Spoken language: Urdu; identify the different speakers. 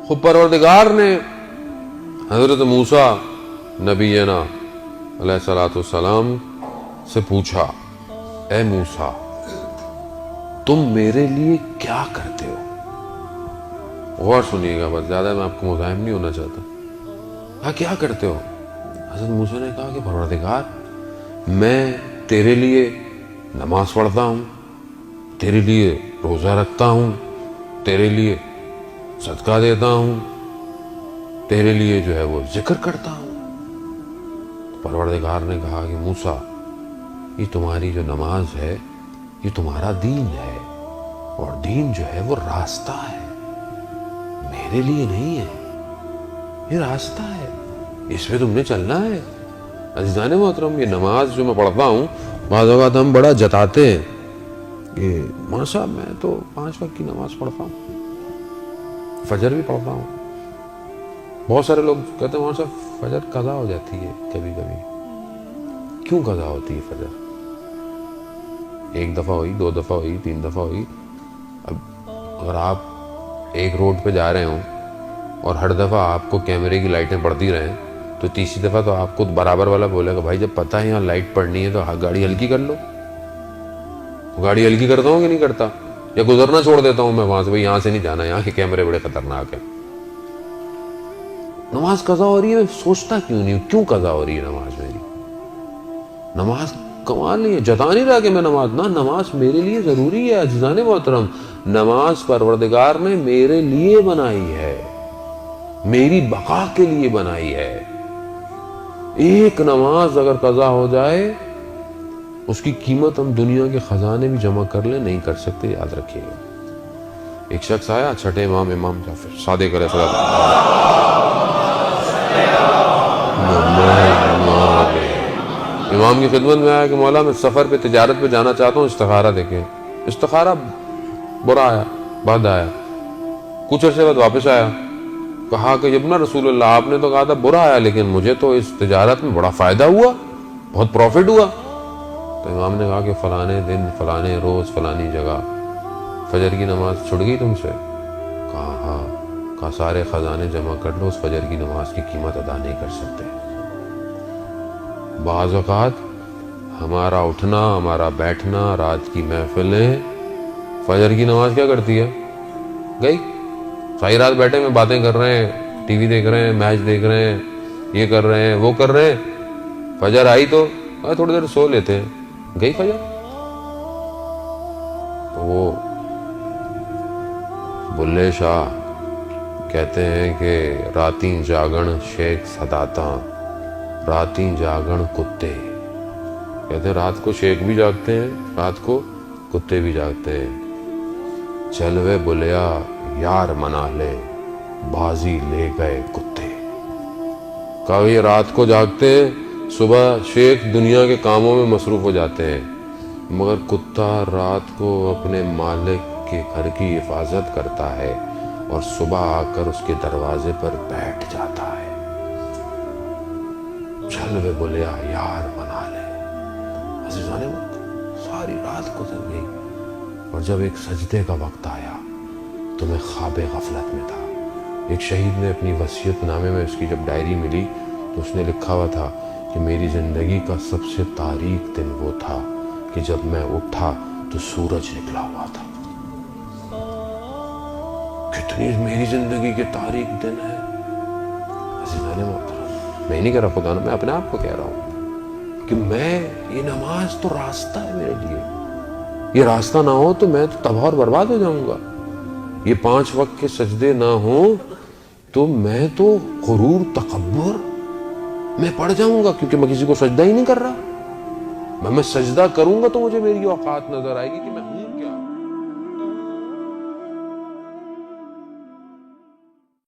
Speaker 1: خود پروردگار نے حضرت موسیٰ نبینا علیہ الصلوۃ والسلام سے پوچھا، اے موسیٰ تم میرے لیے کیا کرتے ہو؟ غور سنیے گا، بس زیادہ میں آپ کو مزاحم نہیں ہونا چاہتا. ہاں کیا کرتے ہو؟ حضرت موسیٰ نے کہا کہ پروردگار میں تیرے لیے نماز پڑھتا ہوں، تیرے لیے روزہ رکھتا ہوں، تیرے لیے صدقہ دیتا ہوں، تیرے لیے جو ہے وہ ذکر کرتا ہوں. پروردگار نے کہا کہ موسیٰ یہ تمہاری جو نماز ہے یہ تمہارا دین ہے، اور دین جو ہے وہ راستہ ہے، میرے لیے نہیں ہے، یہ راستہ ہے، اس پہ تم نے چلنا ہے. عزیزان محترم، یہ نماز جو میں پڑھتا ہوں بعض اوقات ہم بڑا جتاتے ہیں کہ ماں صاحب میں تو 5 وقت کی نماز پڑھتا ہوں، فجر بھی پڑھتا ہوں. بہت سارے لوگ کہتے ہیں ماں صاحب فجر قضا ہو جاتی ہے کبھی کبھی. کیوں قضا ہوتی ہے فجر؟ 1 دفعہ ہوئی، 2 دفعہ ہوئی، 3 دفعہ ہوئی. اب اگر آپ ایک روڈ پہ جا رہے ہوں اور ہر دفعہ آپ کو کیمرے کی لائٹیں پڑتی رہیں تو تیسری دفعہ تو آپ کو برابر والا بولے گا بھائی جب پتہ ہے یہاں لائٹ پڑنی ہے تو گاڑی ہلکی کر لو. گاڑی ہلکی کرتا ہوں کہ نہیں کرتا؟ یا گزرنا چھوڑ دیتا ہوں میں وہاں سے، بھائی یہاں سے نہیں جانا، یہاں کے کیمرے بڑے خطرناک ہیں. نماز قضا ہو رہی ہے، میں سوچتا کیوں نہیں ہوں کیوں قضا ہو رہی ہے نماز میری؟ نماز کمال نہیں ہے، جتا نہیں رہا کہ میں نماز میرے لیے ضروری ہے. عزیزان محترم، نماز پروردگار نے میرے لیے بنائی ہے، میری بقا کے لیے بنائی ہے. ایک نماز اگر قضا ہو جائے اس کی قیمت ہم دنیا کے خزانے بھی جمع کر لیں نہیں کر سکتے، یاد رکھیے گا. ایک شخص آیا، چھٹے امام جعفر صادق علیہ السلام، امام کی خدمت میں آیا کہ مولا میں سفر پہ تجارت پہ جانا چاہتا ہوں، استخارہ دیکھیں. استخارہ برا آیا، بد آیا. کچھ عرصے بعد واپس آیا، کہا کہ ابن رسول اللہ آپ نے تو کہا تھا برا آیا لیکن مجھے تو اس تجارت میں بڑا فائدہ ہوا، بہت پروفٹ ہوا. تو امام نے کہا کہ فلانے دن فلانے روز فلانی جگہ فجر کی نماز چھوٹ گئی تم سے؟ کہا ہاں. کہا سارے خزانے جمع کر لو، اس فجر کی نماز کی قیمت ادا نہیں کر سکتے. بعض اوقات ہمارا اٹھنا، ہمارا بیٹھنا، رات کی محفلیں فجر کی نماز کیا کرتی ہے؟ گئی. ساری رات بیٹھے میں باتیں کر رہے ہیں، ٹی وی دیکھ رہے ہیں، میچ دیکھ رہے ہیں، یہ کر رہے ہیں، وہ کر رہے ہیں. فجر آئی تو تھوڑی دیر سو لیتے ہیں، گئی فجر. تو وہ بلے شاہ کہتے ہیں کہ راتیں جاگن شیخ سداتاں، راتیں جاگن کتے. کہتے ہیں رات کو شیخ بھی جاگتے ہیں، رات کو کتے بھی جاگتے ہیں. چلوے بلیا یار منا لے، بازی لے گئے کتے. کہا یہ رات کو جاگتے ہیں، صبح شیخ دنیا کے کاموں میں مصروف ہو جاتے ہیں، مگر کتا رات کو اپنے مالک کے گھر کی حفاظت کرتا ہے اور صبح آ کر اس کے دروازے پر بیٹھ جاتا ہے. چلوے بولیا یار منا لے. عزیزان ساری رات گزر گئی اور جب ایک سجدے کا وقت آیا تو میں خواب غفلت میں تھا. ایک شہید نے اپنی وصیت نامے میں اس کی جب ڈائری ملی تو اس نے لکھا ہوا تھا کہ میری زندگی کا سب سے تاریک دن وہ تھا کہ جب میں اٹھا تو سورج نکلا ہوا تھا. کتنی میری زندگی کے تاریک دن ہے. عزیزان محترم، میں نہیں کہہ رہا خدا، میں اپنے آپ کو کہہ رہا ہوں کہ میں یہ نماز تو راستہ ہے میرے لیے. یہ راستہ نہ ہو تو میں تو تباہ اور برباد ہو جاؤں گا. یہ 5 وقت کے سجدے نہ ہوں تو میں تو غرور تکبر میں پڑ جاؤں گا، کیونکہ میں کسی کو سجدہ ہی نہیں کر رہا. میں سجدہ کروں گا تو مجھے میری اوقات نظر آئے گی کہ میں